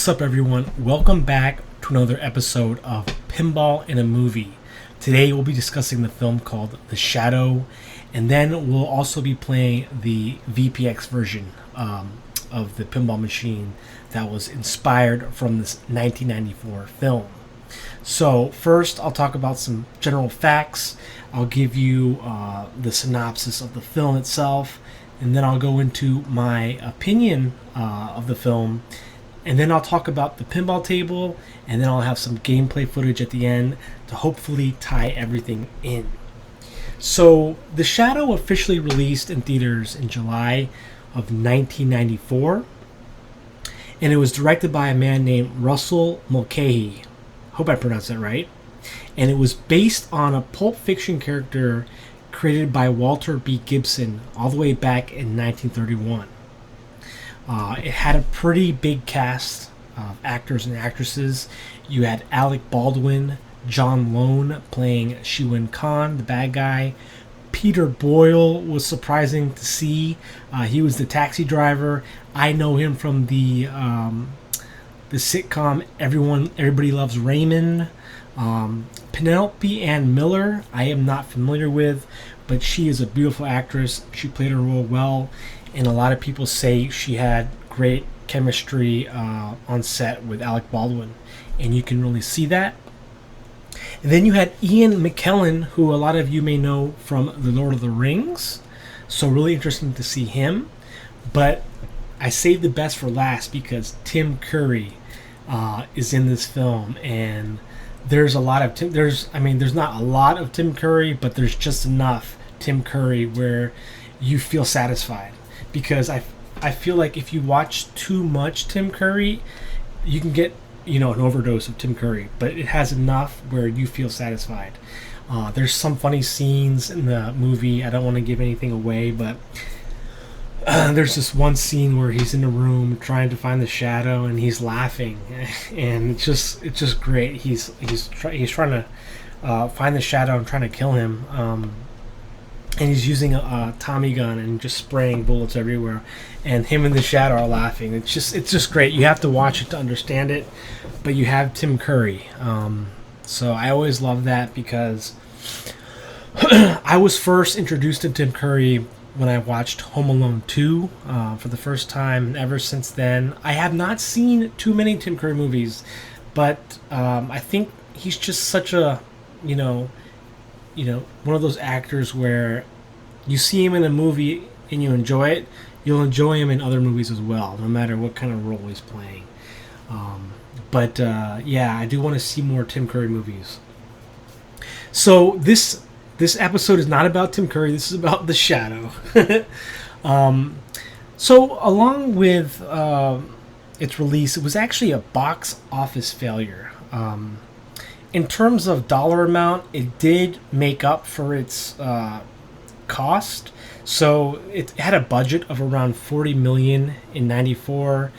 What's up, everyone? Welcome back to another episode of Pinball in a Movie. Today we'll be discussing the film called The Shadow, and then we'll also be playing the VPX version of the pinball machine that was inspired from this 1994 film. So first, I'll talk about some general facts. I'll give you the synopsis of the film itself, and then I'll go into my opinion of the film. And then I'll talk about the pinball table, and then I'll have some gameplay footage at the end to hopefully tie everything in. So, The Shadow officially released in theaters in July of 1994, and it was directed by a man named Russell Mulcahy. Hope I pronounced that right. And it was based on a Pulp Fiction character created by Walter B. Gibson all the way back in 1931. It had a pretty big cast of actors and actresses. You had Alec Baldwin, John Lone playing Shiwen Khan, the bad guy. Peter Boyle was surprising to see. He was the taxi driver. I know him from the sitcom Everybody Loves Raymond. Penelope Ann Miller, I am not familiar with, but she is a beautiful actress. She played her role well, and a lot of people say she had great chemistry on set with Alec Baldwin, and you can really see that. And then you had Ian McKellen, who a lot of you may know from The Lord of the Rings, so really interesting to see him. But I saved the best for last because Tim Curry is in this film, and there's a lot of there's not a lot of Tim Curry, but there's just enough Tim Curry where you feel satisfied. Because I feel like if you watch too much Tim Curry, you can get an overdose of Tim Curry, but it has enough where you feel satisfied. There's some funny scenes in the movie. I don't want to give anything away, but there's this one scene where he's in a room trying to find the shadow and he's laughing, and it's just great. He's trying to find the shadow and trying to kill him. And he's using a Tommy gun and just spraying bullets everywhere, and him and the shadow are laughing. It's just great. You have to watch it to understand it, but you have Tim Curry. So I always love that because I was first introduced to Tim Curry when I watched Home Alone 2 for the first time, and ever since then I have not seen too many Tim Curry movies, but I think he's just such a one of those actors where you see him in a movie and you enjoy it, you'll enjoy him in other movies as well, no matter what kind of role he's playing. Yeah, I do want to see more Tim Curry movies. So this episode is not about Tim Curry. This is about The Shadow. So along with its release, it was actually a box office failure. In terms of dollar amount, it did make up for its cost. So it had a budget of around $40 million in '94,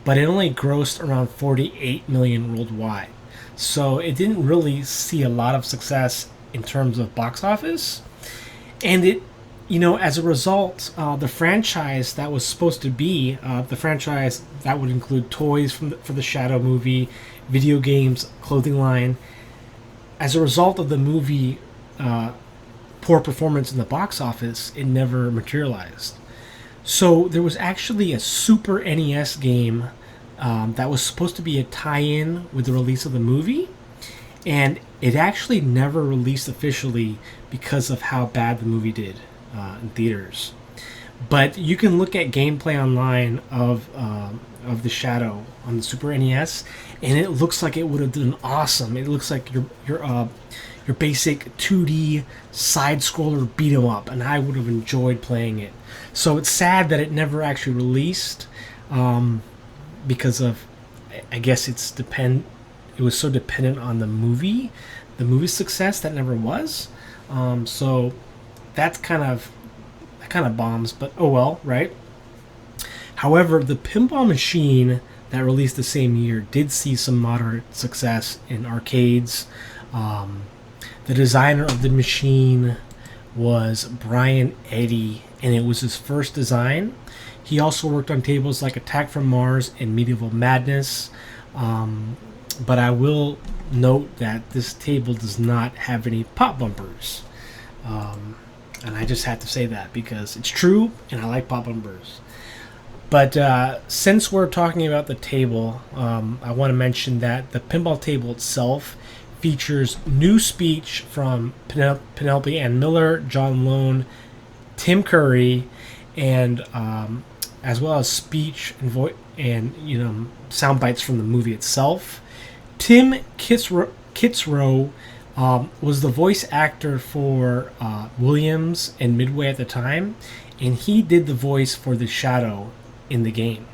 but it only grossed around $48 million worldwide. So it didn't really see a lot of success in terms of box office. And it, as a result, the franchise that was supposed to be the franchise that would include toys for the Shadow movie, video games, clothing line. As a result of the movie poor performance in the box office, it never materialized. So there was actually a Super NES game that was supposed to be a tie-in with the release of the movie, and it actually never released officially because of how bad the movie did in theaters. But you can look at gameplay online of The Shadow on the Super NES, and it looks like it would have done awesome. It looks like your basic 2D side scroller beat 'em up, and I would have enjoyed playing it. So it's sad that it never actually released because of, I guess it was so dependent on the movie's success that never was. So that kind of bombs, but oh well, right? However, the pinball machine that released the same year did see some moderate success in arcades. The designer of the machine was Brian Eddy, and it was his first design. He also worked on tables like Attack from Mars and Medieval Madness. But I will note that this table does not have any pop bumpers. And I just had to say that because it's true and I like pop bumpers. But since we're talking about the table, I want to mention that the pinball table itself features new speech from Penelope Ann Miller, John Lone, Tim Curry, and as well as speech and sound bites from the movie itself. Tim Kitzrow was the voice actor for Williams and Midway at the time, and he did the voice for the Shadow in the game.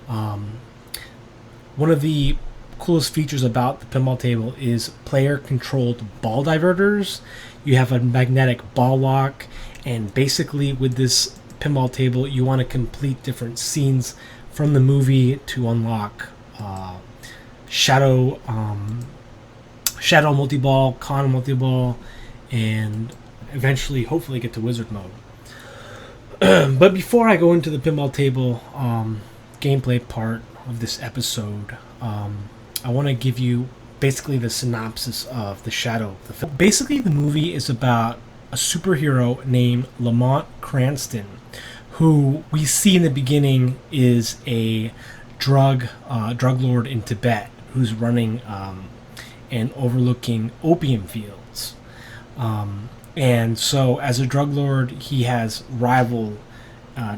One of the coolest features about the pinball table is player-controlled ball diverters. You have a magnetic ball lock, and basically with this pinball table, you want to complete different scenes from the movie to unlock Shadow multi-ball, Con multi-ball, and eventually, hopefully, get to Wizard mode. But before I go into the pinball table gameplay part of this episode, I want to give you basically the synopsis of The Shadow. Basically, the movie is about a superhero named Lamont Cranston, who we see in the beginning is a drug lord in Tibet who's running and overlooking opium fields. And so as a drug lord, he has rival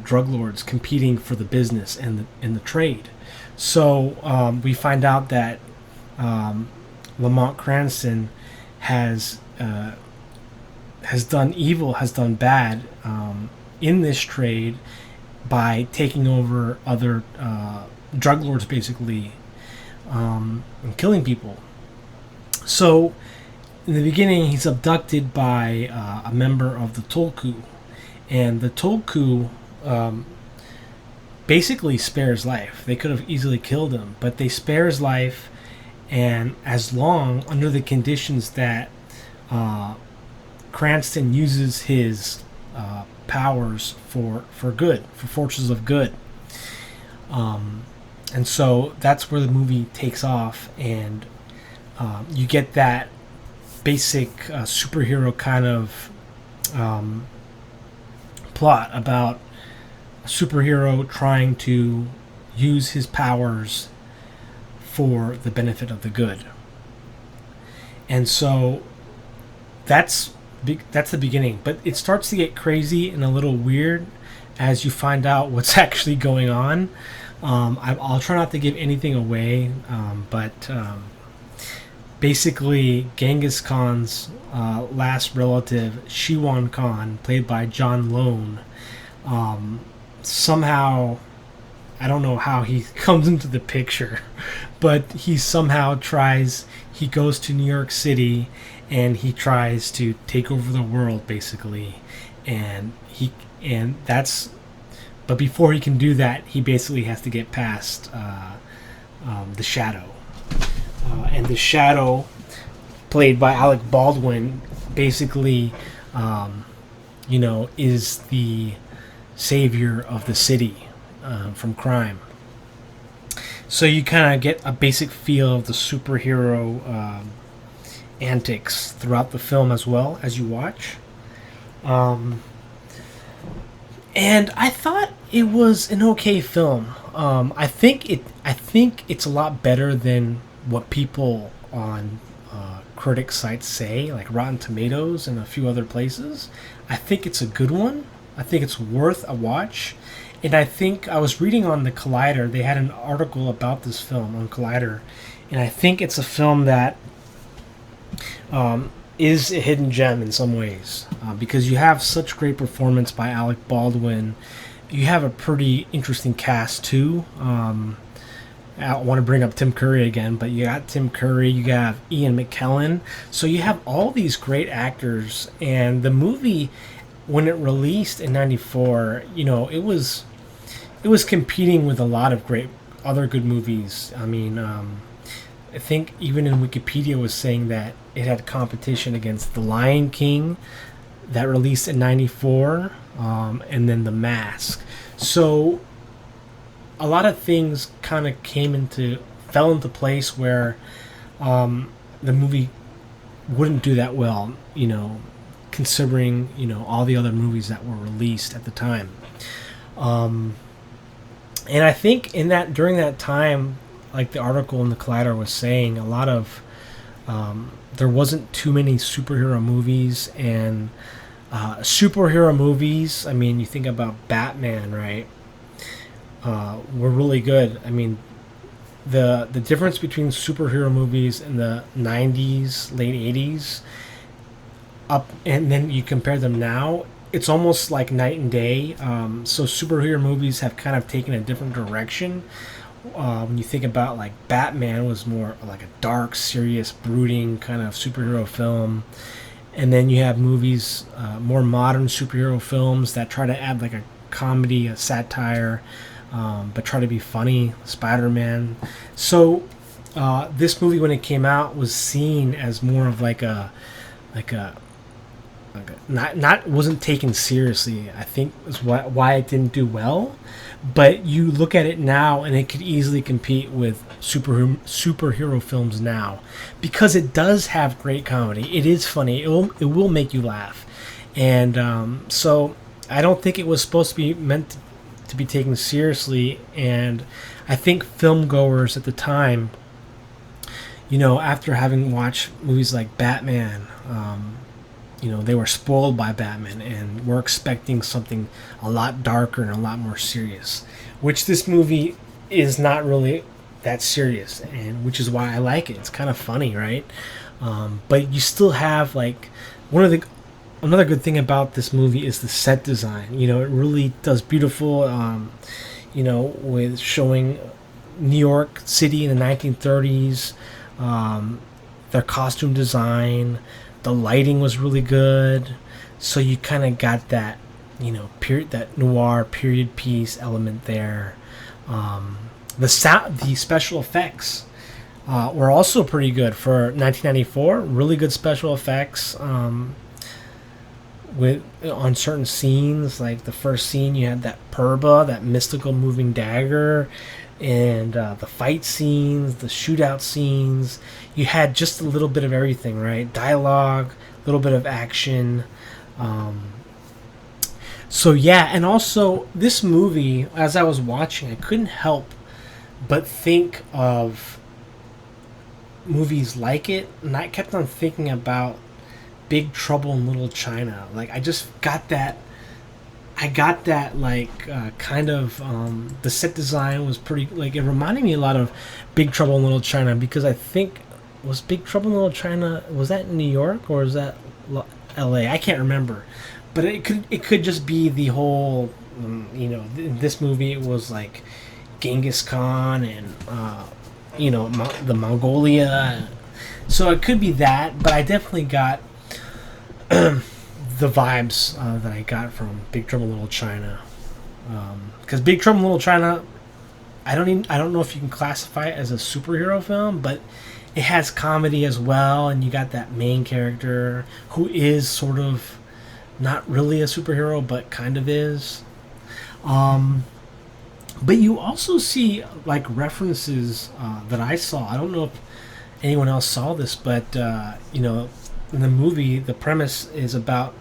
drug lords competing for the business and the trade. So we find out that Lamont Cranston has done evil, has done bad in this trade by taking over other drug lords, basically, and killing people. So in the beginning, he's abducted by a member of the Tulku, and the Tulku basically spare his life. They could have easily killed him, but they spare his life, and as long under the conditions that Cranston uses his powers for good, for forces of good. And so that's where the movie takes off, and you get that basic superhero kind of plot about a superhero trying to use his powers for the benefit of the good. And so that's the beginning, but it starts to get crazy and a little weird as you find out what's actually going on. I'll try not to give anything away, but basically Genghis Khan's last relative, Shiwan Khan, played by John Lone, somehow, I don't know how he comes into the picture, but he goes to New York City and he tries to take over the world, basically, but before he can do that, he basically has to get past the Shadow. And the Shadow, played by Alec Baldwin, basically, is the savior of the city from crime. So you kind of get a basic feel of the superhero antics throughout the film as well as you watch. And I thought it was an okay film. I think it's a lot better than what people on critic sites say, like Rotten Tomatoes and a few other places. I think it's a good one. I think it's worth a watch. And I think I was reading on the Collider, they had an article about this film on Collider, and I think it's a film that is a hidden gem in some ways, because you have such great performance by Alec Baldwin. You have a pretty interesting cast too. I want to bring up Tim Curry again, but you got Tim Curry, you have Ian McKellen, so you have all these great actors. And the movie, when it released in '94, it was competing with a lot of great other good movies. I mean, I think even in Wikipedia was saying that it had competition against The Lion King that released in '94, and then The Mask. So a lot of things kind of fell into place where the movie wouldn't do that well, considering all the other movies that were released at the time. And I think during that time, like the article in the Collider was saying, a lot of there wasn't too many superhero movies, and superhero movies, I mean, you think about Batman, right? Were really good. I mean, the difference between superhero movies in the 90s, late 80s, up, and then you compare them now, it's almost like night and day. So superhero movies have kind of taken a different direction. When you think about, like, Batman was more like a dark, serious, brooding kind of superhero film, and then you have movies, more modern superhero films that try to add like a comedy, a satire, but try to be funny. Spider-Man. So this movie, when it came out, was seen as more of like a not wasn't taken seriously, I think, is why it didn't do well. But you look at it now, and it could easily compete with superhero films now, because it does have great comedy. It is funny. It will make you laugh, and so I don't think it was supposed to be meant to be taken seriously. And I think film goers at the time, after having watched movies like Batman, they were spoiled by Batman and were expecting something a lot darker and a lot more serious, which this movie is not really that serious, and which is why I like it. It's kind of funny, right? But you still have, like, another good thing about this movie is the set design. It really does beautiful, with showing New York City in the 1930s, their costume design. The lighting was really good, so you kind of got that, that noir period piece element there. The special effects were also pretty good for 1994. Really good special effects on certain scenes. Like the first scene, you had that Purba, that mystical moving dagger, and the fight scenes, the shootout scenes. You had just a little bit of everything, right? Dialogue, a little bit of action. So yeah, and also this movie, as I was watching, I couldn't help but think of movies like it, and I kept on thinking about Big Trouble in Little China. Like, I just got that. I got that, like, kind of, the set design was pretty, like, it reminded me a lot of Big Trouble in Little China, because I think, was Big Trouble in Little China, was that in New York, or was that LA? I can't remember. But it could just be the whole, in this movie it was like Genghis Khan and, the Mongolia. So it could be that, but I definitely got the vibes that I got from Big Trouble in Little China, because Big Trouble in Little China, I don't know if you can classify it as a superhero film, but it has comedy as well, and you got that main character who is sort of not really a superhero, but kind of is. But you also see, like, references that I saw. I don't know if anyone else saw this, but in the movie, the premise is about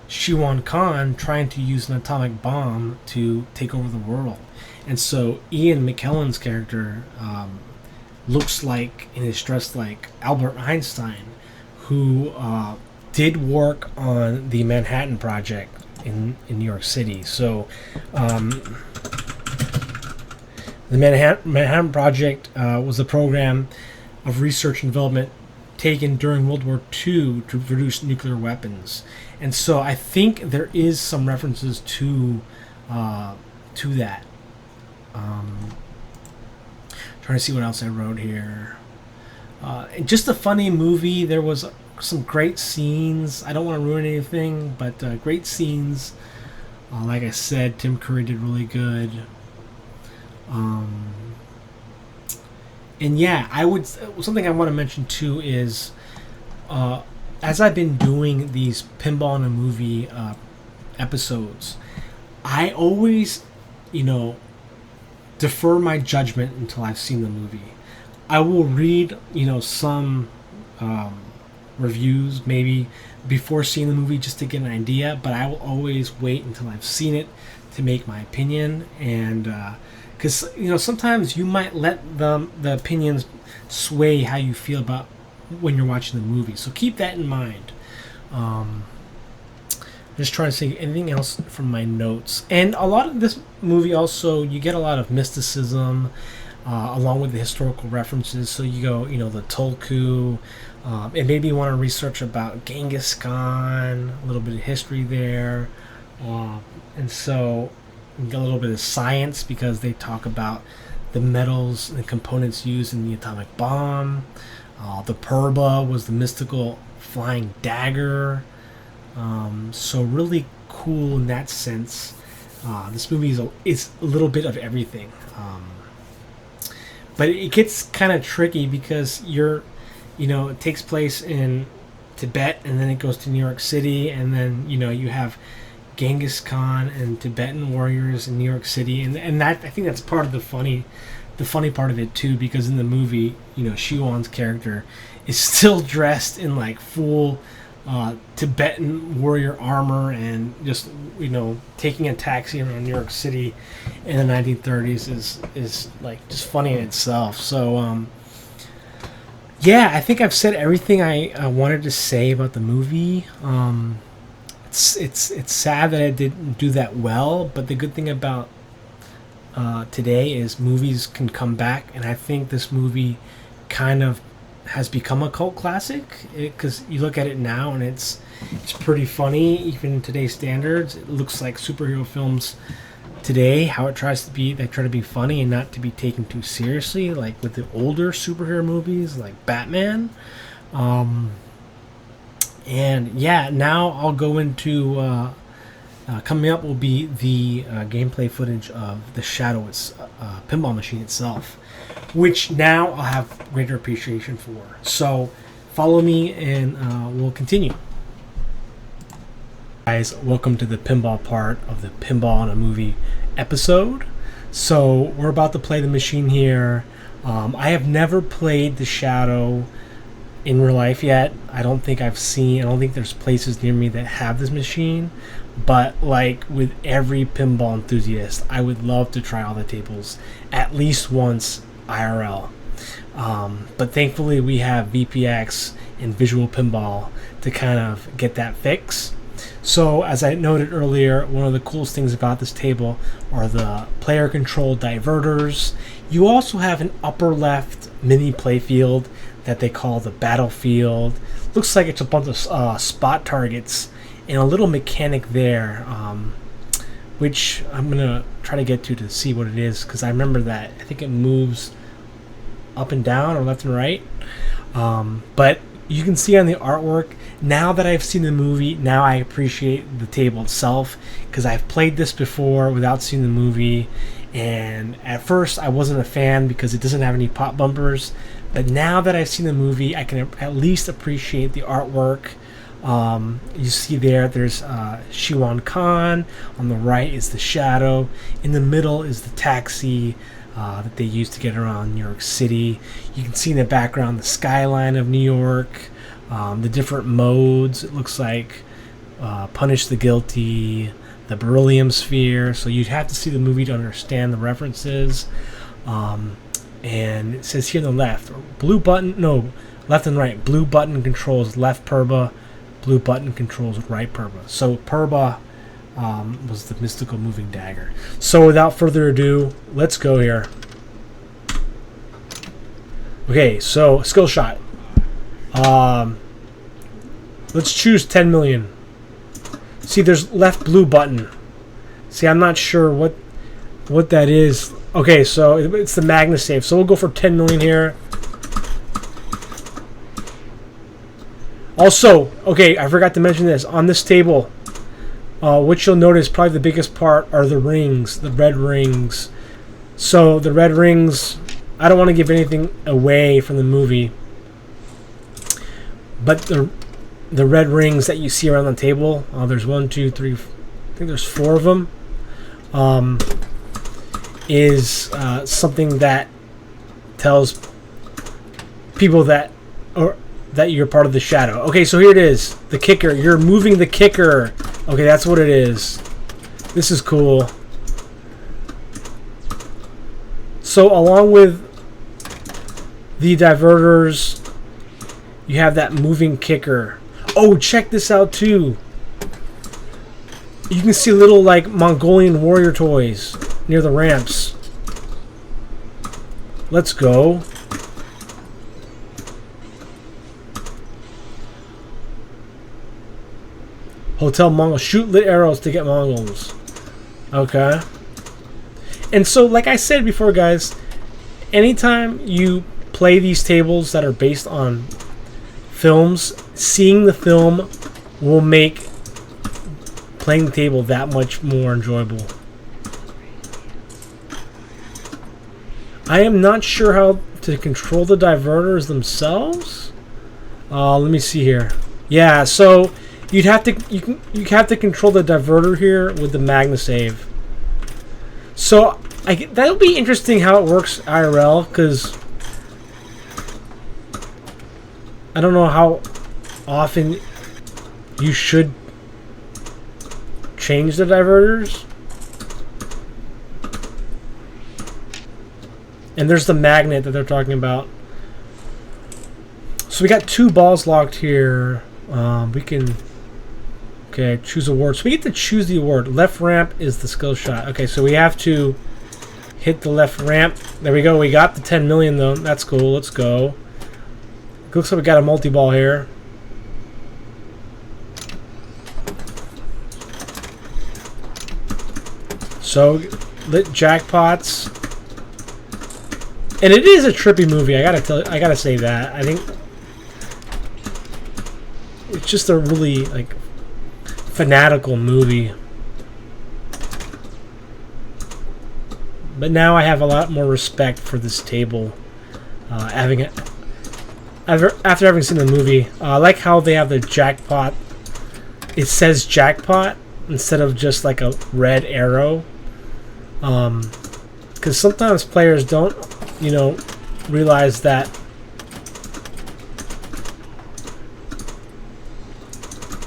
Shiwan Khan trying to use an atomic bomb to take over the world. And so Ian McKellen's character looks like, and is dressed like, Albert Einstein, who did work on the Manhattan Project in New York City. So the Manhattan Project was a program of research and development taken during World War II to produce nuclear weapons. And so I think there is some references to that. Trying to see what else I wrote here. And just a funny movie. There was some great scenes. I don't want to ruin anything, but great scenes. Like I said, Tim Curry did really good. And yeah, something I want to mention too is, as I've been doing these Pinball in a Movie episodes, I always, you know, defer my judgment until I've seen the movie. I will read, some reviews maybe before seeing the movie just to get an idea, but I will always wait until I've seen it to make my opinion. And because sometimes you might let the opinions sway how you feel about when you're watching the movie, so keep that in mind. I'm just trying to say anything else from my notes. And a lot of this movie also, you get a lot of mysticism along with the historical references. So you go, the Tulku, and maybe you want to research about Genghis Khan, a little bit of history there. And so you get a little bit of science because they talk about the metals and components used in the atomic bomb. The Purba was the mystical flying dagger. So really cool in that sense. This movie is a little bit of everything. But it gets kind of tricky because it takes place in Tibet and then it goes to New York City, and then, you have Genghis Khan and Tibetan warriors in New York City. And that, I think that's part of the funny part of it too, because in the movie, Shiwan's character is still dressed in like full Tibetan warrior armor and just taking a taxi around New York City in the 1930s is like just funny in itself. So I think I've said everything I wanted to say about the movie. It's sad that I didn't do that well, but the good thing about today is movies can come back, and I think this movie kind of has become a cult classic because you look at it now and it's pretty funny even in today's standards. It looks like superhero films today, how they try to be funny and not to be taken too seriously, like with the older superhero movies like Batman. Now I'll go into coming up will be the gameplay footage of the Shadow pinball machine itself, which now I'll have greater appreciation for. So follow me and we'll continue. Guys, welcome to the pinball part of the Pinball A Movie episode. So we're about to play the machine here. I have never played the Shadow in real life yet. I don't think there's places near me that have this machine. But like with every pinball enthusiast, I would love to try all the tables at least once IRL. But thankfully we have VPX and Visual Pinball to kind of get that fix. So as I noted earlier, one of the coolest things about this table are the player controlled diverters. You also have an upper left mini playfield that they call the battlefield. Looks like it's a bunch of spot targets and a little mechanic there, which I'm gonna try to get to see what it is, because I remember that I think it moves up and down or left and right. But you can see on the artwork, now that I've seen the movie, now I appreciate the table itself, because I've played this before without seeing the movie, and at first I wasn't a fan because it doesn't have any pop bumpers. But now that I've seen the movie, I can at least appreciate the artwork. You see there's Shiwan Khan. On the right is the Shadow. In the middle is the taxi that they use to get around New York City. You can see in the background the skyline of New York, the different modes. It looks like Punish the Guilty, the Beryllium Sphere. So you'd have to see the movie to understand the references. And it says here on the left, left and right. Blue button controls left Purba, blue button controls right Purba. So Purba was the mystical moving dagger. So without further ado, let's go here. Okay, so skill shot. Let's choose 10 million. See, there's left blue button. See, I'm not sure what that is. Okay, so it's the Magna save. So we'll go for 10 million here. Also, okay, I forgot to mention this. On this table, which you'll notice probably the biggest part are the rings, the red rings. So the red rings, I don't want to give anything away from the movie, but the red rings that you see around the table, there's 1, 2, 3, think there's 4 of them, is something that tells people that you're part of the shadow. Okay, so here it is. The kicker. You're moving the kicker. Okay, that's what it is. This is cool. So along with the diverters, you have that moving kicker. Oh, check this out too. You can see little like Mongolian warrior toys near the ramps. Let's go. Hotel Mongol. Shoot lit arrows to get Mongols. Okay. And so, like I said before, guys, anytime you play these tables that are based on films, seeing the film will make playing the table that much more enjoyable. I am not sure how to control the diverters themselves. Let me see here. Yeah, so you'd have to you have to control the diverter here with the MagnaSave. So that'll be interesting how it works IRL, because I don't know how often you should change the diverters. And there's the magnet that they're talking about. So we got 2 balls locked here. We can... Okay, choose award. So we get to choose the award. Left ramp is the skill shot. Okay, so we have to hit the left ramp. There we go. We got the 10 million though. That's cool. Let's go. Looks like we got a multi-ball here. So, lit jackpots. And it is a trippy movie. I gotta say that. I think it's just a really like fanatical movie. But now I have a lot more respect for this table. After having seen the movie, I like how they have the jackpot. It says jackpot instead of just like a red arrow. Because sometimes players don't, realize that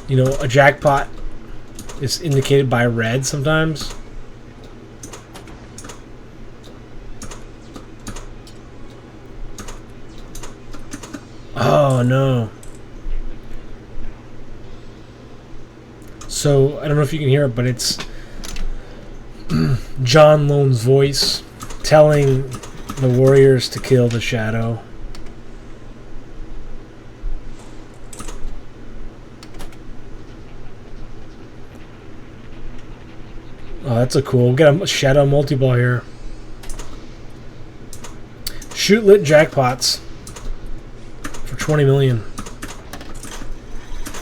a jackpot is indicated by red sometimes. Oh no. So I don't know if you can hear it, but it's John Lone's voice telling the warriors to kill the shadow. Oh, that's a cool. We got a shadow multi-ball here. Shoot lit jackpots for 20 million.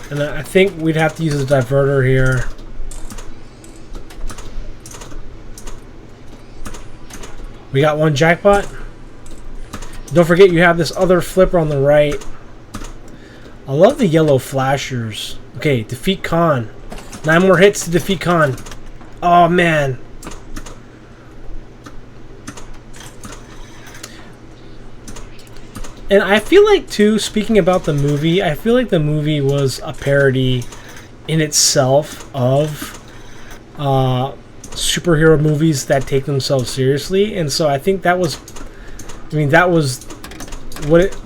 And I think we'd have to use a diverter here. We got 1 jackpot. Don't forget you have this other flipper on the right. I love the yellow flashers. Okay, defeat Khan. 9 more hits to defeat Khan. Oh man. And I feel like too, speaking about the movie, I feel like the movie was a parody in itself of superhero movies that take themselves seriously. And so I think that was, that was what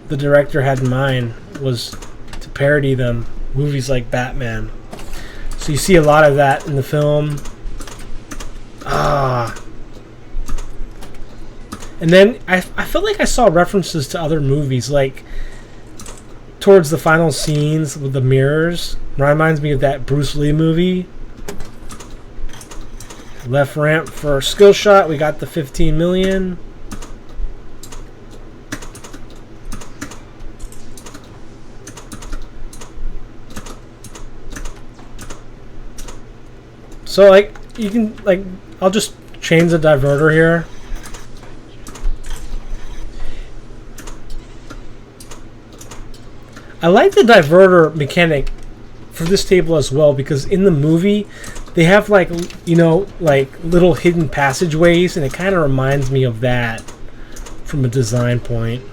the director had in mind, was to parody them. Movies like Batman. So you see a lot of that in the film. And then I felt like I saw references to other movies, like towards the final scenes with the mirrors. Reminds me of that Bruce Lee movie. Left ramp for skill shot. We got the 15 million. So like you can I'll just change the diverter here. I like the diverter mechanic for this table as well, because in the movie They have like, you know, like little hidden passageways, and it kind of reminds me of that from a design point.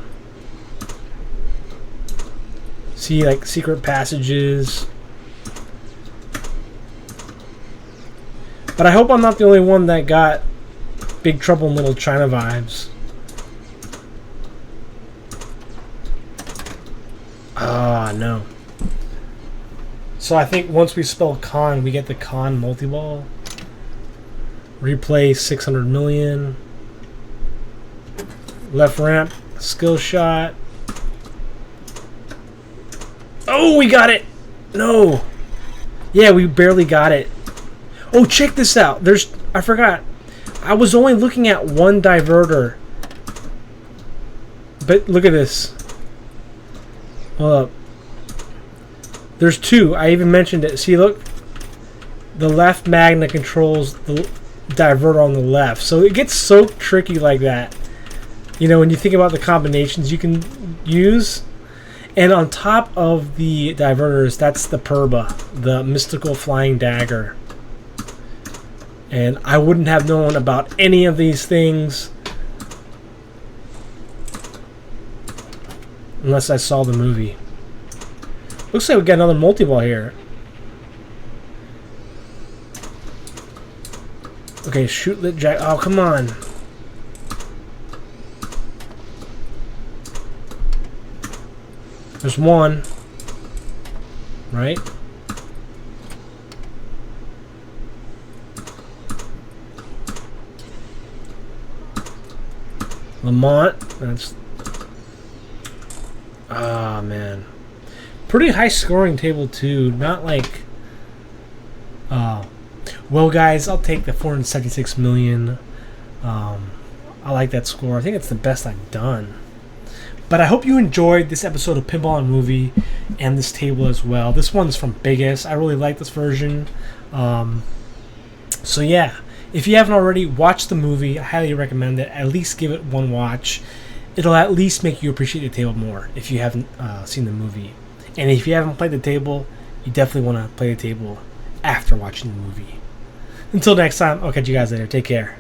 See, like secret passages. But I hope I'm not the only one that got Big Trouble in Little China vibes. Ah, no. So I think once we spell con, we get the con multi-ball. Replay 600 million. Left ramp, skill shot. Oh, we got it! No! Yeah, we barely got it. Oh, check this out. I forgot. I was only looking at one diverter. But look at this. Hold up. There's two. I even mentioned it. See, look. The left magnet controls the diverter on the left. So it gets so tricky like that. You know, when you think about the combinations you can use. And on top of the diverters, that's the Purba, the mystical flying dagger. And I wouldn't have known about any of these things unless I saw the movie. Looks like we got another multi-ball here. Okay, shoot lit jack. Oh, come on. There's one. Right? Lamont. That's... Ah, man. Pretty high scoring table, too. Not like... well, guys, I'll take the 476 million. I like that score. I think it's the best I've done. But I hope you enjoyed this episode of Pinball A Movie and this table as well. This one's from Biggest. I really like this version. So yeah, if you haven't already watched the movie, I highly recommend it. At least give it one watch. It'll at least make you appreciate the table more if you haven't seen the movie. And if you haven't played the table, you definitely want to play the table after watching the movie. Until next time, I'll catch you guys later. Take care.